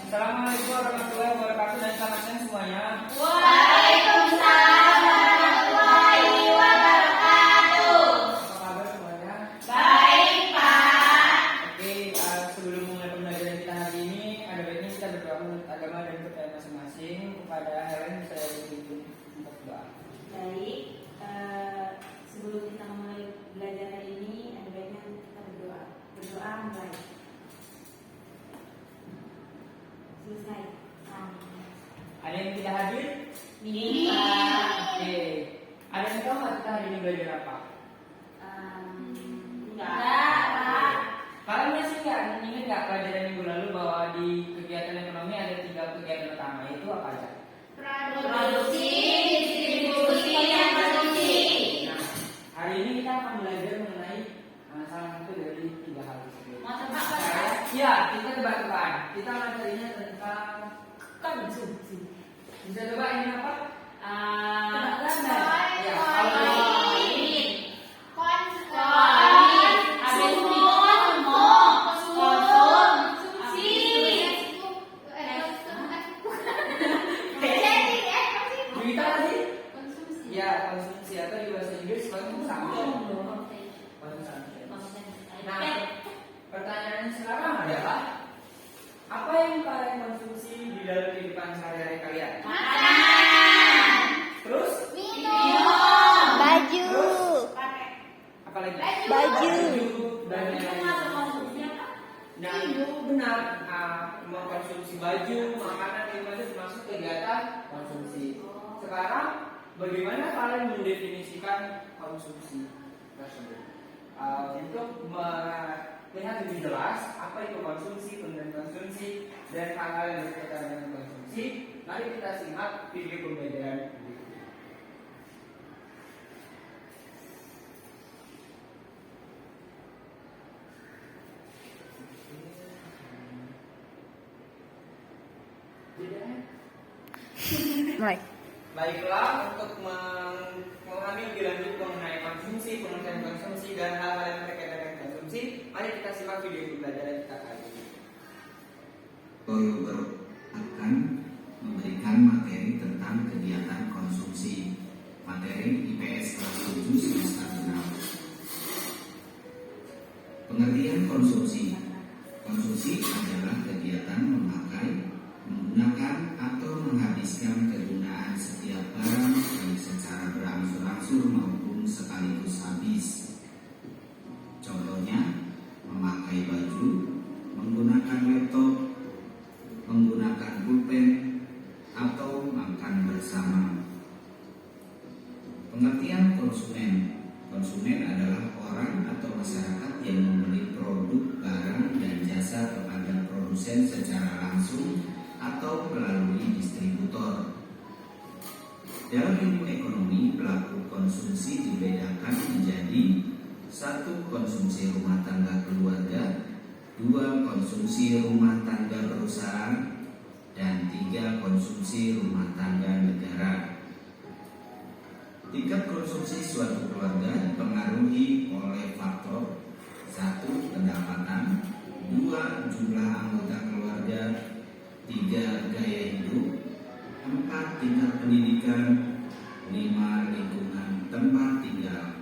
Assalamualaikum warahmatullahi wabarakatuh dan selamat siang semuanya. Waalaikumsalam warahmatullahi wabarakatuh. Apa kabar semuanya? Baik, Pak. Oke, sebelum mulai pembelajaran kita hari ini, ada baiknya kita berdoa menurut agama dan kepercayaan masing-masing. Kepada Helen saya dipimpin untuk doa. Baik, sebelum kita mulai belajar hari ini, ada baiknya kita berdoa. Berdoa mulai. Selesai. Amin. Ada yang tidak hadir? Ini. Oke. Ada yang tahu nggak kita hari ini belajar apa? Enggak, Pak. Kalian masih ingat nggak pelajaran minggu lalu bahwa di kegiatan ekonomi ada 3 kegiatan utama, itu apa aja? Produksi, distribusi, dan konsumsi. Nah, hari ini kita akan belajar mengenai salah satu dari 3 hal tersebut. Mau tebak Pak? Iya, kita tebak-tebakan. Kita materinya tentang konsumsi. Bisa tebak ini apa? Tebak-tebakan. Ya, ya, konsumsi atau di bahasa Inggris consumption. Nah, pertanyaannya sekarang adalah apa yang kalian konsumsi di dalam kehidupan sehari-hari kalian? Makanan. Terus? Minum. Baju. Terus? Apa lagi? Baju. Dan lain-lain. Nah, itu benar. Mengkonsumsi baju, makanan itu termasuk kegiatan konsumsi. Sekarang, bagaimana kalian mendefinisikan konsumsi tersebut? Untuk melihat lebih jelas apa itu konsumsi, pengertian konsumsi, dan hal-hal yang berkaitan dengan konsumsi, mari kita simak video pembelajaran berikut ini. Mulai. Baiklah, untuk memahami lebih lanjut mengenai konsumsi, pengertian konsumsi, dan hal-hal yang berkaitan dengan konsumsi, mari kita simak video pembelajaran kita kali ini. Toyober akan memberikan materi tentang kegiatan konsumsi. Materi IPS kelas 7 semester 6. Pengertian konsumsi. Konsumsi adalah kegiatan memakai, menggunakan atau menghabiskan kegunaan setiap barang baik secara berangsur-angsur maupun sekaligus habis. Contohnya, memakai baju, menggunakan laptop, menggunakan pulpen, atau makan bersama. Pengertian konsumen. Konsumen adalah orang atau masyarakat yang membeli produk, barang, dan jasa kepada produsen secara langsung atau melalui distributor. Dalam ilmu ekonomi, pelaku konsumsi dibedakan menjadi 1. Konsumsi rumah tangga keluarga, 2. Konsumsi rumah tangga perusahaan, dan 3. Konsumsi rumah tangga negara. Tingkat konsumsi suatu keluarga dipengaruhi oleh faktor 1. Pendapatan, 2. Jumlah anggota keluarga, 3. Gaya hidup, 4. Tingkat pendidikan, 5. Lingkungan tempat tinggal.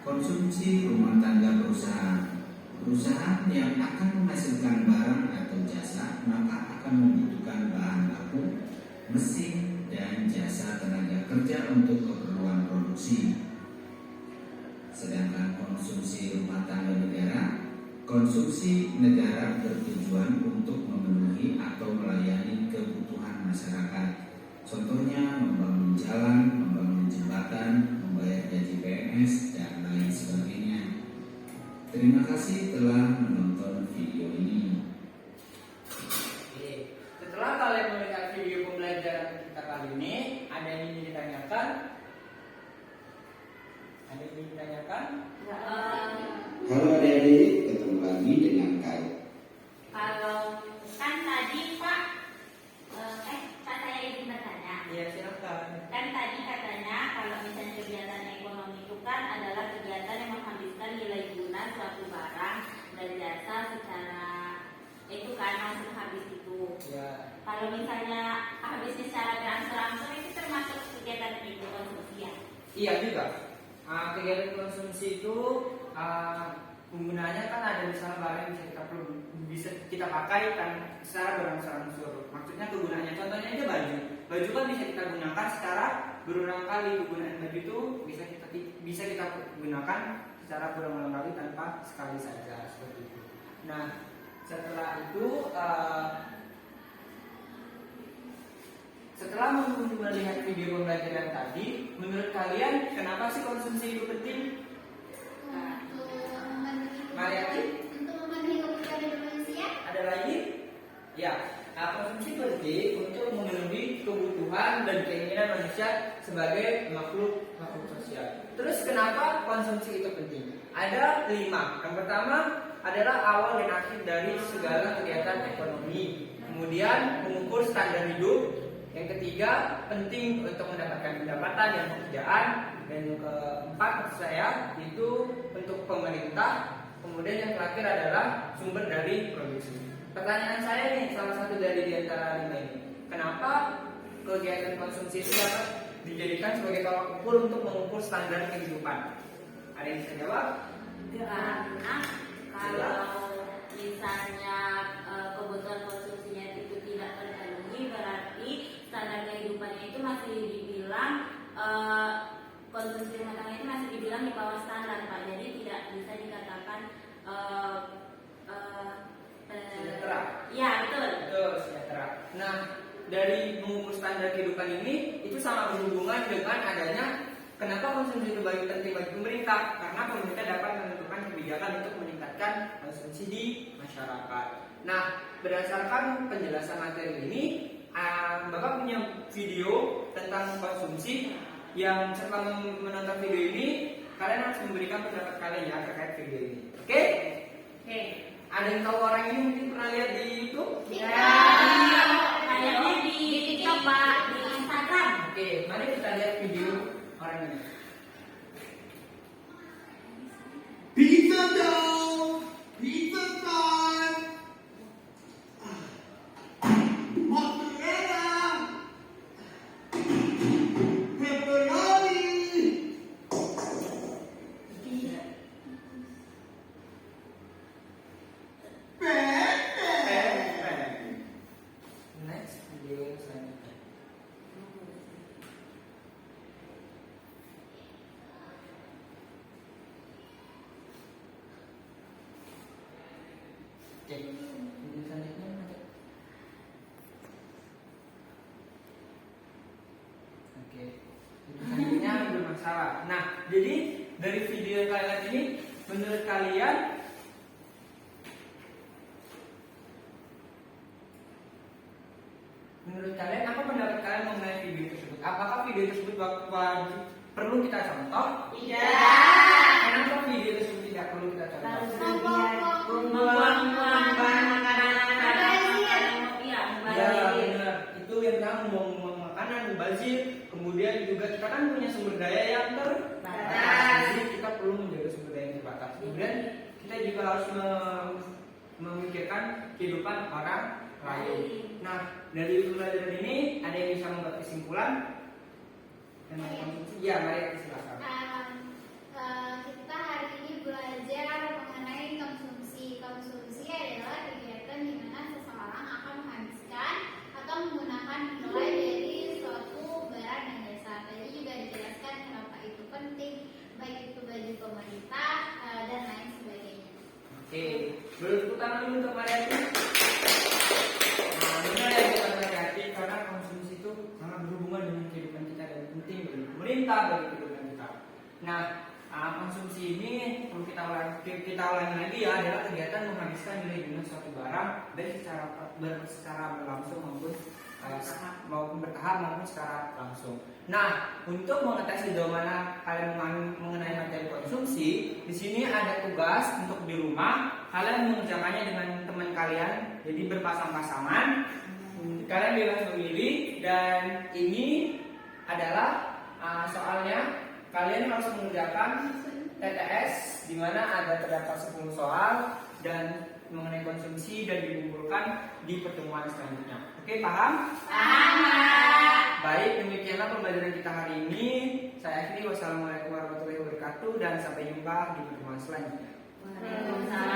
Konsumsi rumah tangga perusahaan. Perusahaan yang akan menghasilkan barang atau jasa maka akan membutuhkan bahan baku, mesin, dan jasa tenaga kerja untuk keperluan produksi. Sedangkan konsumsi rumah tangga negara, konsumsi negara bertujuan untuk memenuhi atau melayani kebutuhan masyarakat. Contohnya membangun jalan, membangun jembatan, membayar gaji PNS, dan lain sebagainya. Terima kasih telah menonton video ini. Oke. Setelah kalian melihat video pembelajaran kita kali ini, ada yang ingin ditanyakan? Ada yang ingin ditanyakan? Halo adik-adik, ketemu lagi dengan Kai. Kalau kan tadi Pak, saya ingin bertanya. Iya, silakan. Kan tadi katanya kalau misalnya kegiatan ekonomi itu kan adalah kegiatan yang menghabiskan nilai guna suatu barang dan jasa secara itu kan langsung habis Kalau misalnya habisnya secara berangsur-angsur itu termasuk kegiatan itu konsumsi ya? Iya juga. Kegiatan konsumsi itu penggunaannya kan ada misalnya barang yang bisa kita pakai kan secara berangsur-angsur. Maksudnya kegunaannya, contohnya aja baju. Baju kan bisa kita gunakan secara berulang kali. Kegunaan baju itu bisa kita gunakan secara berulang kali tanpa sekali saja seperti itu. Nah, setelah itu setelah melihat video pembelajaran tadi, menurut kalian kenapa sih konsumsi itu penting? Mariati? Untuk memenuhi kebutuhan manusia. Ada lagi? Ya, konsumsi penting untuk memenuhi kebutuhan dan keinginan manusia sebagai makhluk sosial. Terus kenapa konsumsi itu penting? Ada 5. Yang pertama adalah awal dan akhir dari segala kegiatan ekonomi. Kemudian mengukur standar hidup. Yang ketiga, penting untuk mendapatkan pendapatan dan pekerjaan. Dan yang keempat maksud saya itu untuk pemerintah. Kemudian yang terakhir adalah sumber dari produksi. Pertanyaan saya nih, salah satu dari diantara 5 ini, kenapa kegiatan konsumsi itu dapat dijadikan sebagai tolak ukur untuk mengukur standar kehidupan? Ada yang bisa jawab? Karena kalau misalnya kebutuhan konsumsinya itu tidak terpenuhi, berarti standar kehidupannya itu masih dibilang konsumsi rumah tangga itu masih dibilang di bawah standar, Pak. Jadi tidak bisa dikatakan Sejahtera. Iya, betul. Betul, sejahtera. Nah, dari mengukur standar kehidupan ini itu sangat berhubungan dengan adanya kenapa konsumsi itu penting bagi pemerintah, karena pemerintah dapat menentukan kebijakan untuk meningkatkan konsumsi di masyarakat. Nah, berdasarkan penjelasan materi ini, Bapak punya video tentang konsumsi yang setelah menonton video ini, kalian harus memberikan pendapat kalian ya terkait video ini. Oke? Oke. Ada yang tahu orang ini mungkin pernah lihat di YouTube? Ya, kayaknya di TikTok, Pak, di Instagram. Oke, mari kita lihat video orang ini. Pizza dough! Pizza time! Mozzarella! Pepperoni! Next video yang selanjutnya. Oke, video selanjutnya mana? Oke, video selanjutnya bermasalah. Nah, jadi dari video yang kalian lihat ini, menurut kalian apa pendapat kalian mengenai video tersebut? Apakah video tersebut perlu kita contoh? Tidak. Kenapa video tersebut tidak perlu kita contoh? Membuang bahan makanan. Iya, Ya benar, itu yang namanya membuang makanan, mubazir. Kemudian juga kita kan punya sumber daya yang terbatas, jadi kita perlu menjaga sumber daya yang terbatas. Kemudian kita juga harus memikirkan kehidupan orang lain. Nah, dari pembelajaran ini ada yang bisa membuat kesimpulan tentang konsumsi? Ya, mari silakan. Kita hari ini belajar mengenai konsumsi. Konsumsi adalah kegiatan di mana seseorang akan menghabiskan atau menggunakan nilai dari suatu barang dan jasa. Tadi juga dijelaskan kenapa itu penting, baik itu bagi pemerintah dan lain sebagainya. Oke, beri tepuk tangan dulu untuk Mariati. Benar ya kita hati-hati karena konsumsi itu sangat berhubungan dengan kehidupan kita dan penting bagi pemerintah, bagi kehidupan kita. Nah, konsumsi ini perlu kita ulangi lagi ya, adalah kegiatan menghabiskan nilai guna suatu barang dari secara berlangsung maupun bertahap maupun secara langsung. Nah, untuk mengetes sejauh mana kalian memahami mengenai materi konsumsi, di sini ada tugas untuk di rumah. Kalian mengerjakannya dengan teman kalian, jadi berpasang-pasangan. Kalian bebas memilih, dan ini adalah soalnya kalian harus mengerjakan TTS, di mana ada terdapat 10 soal, dan mengenai konsumsi dan dikumpulkan di pertemuan selanjutnya. Oke, paham? Paham. Baik, demikianlah pembelajaran kita hari ini. Saya akhiri, wassalamualaikum warahmatullahi wabarakatuh dan sampai jumpa di pertemuan selanjutnya. Waalaikumsalam.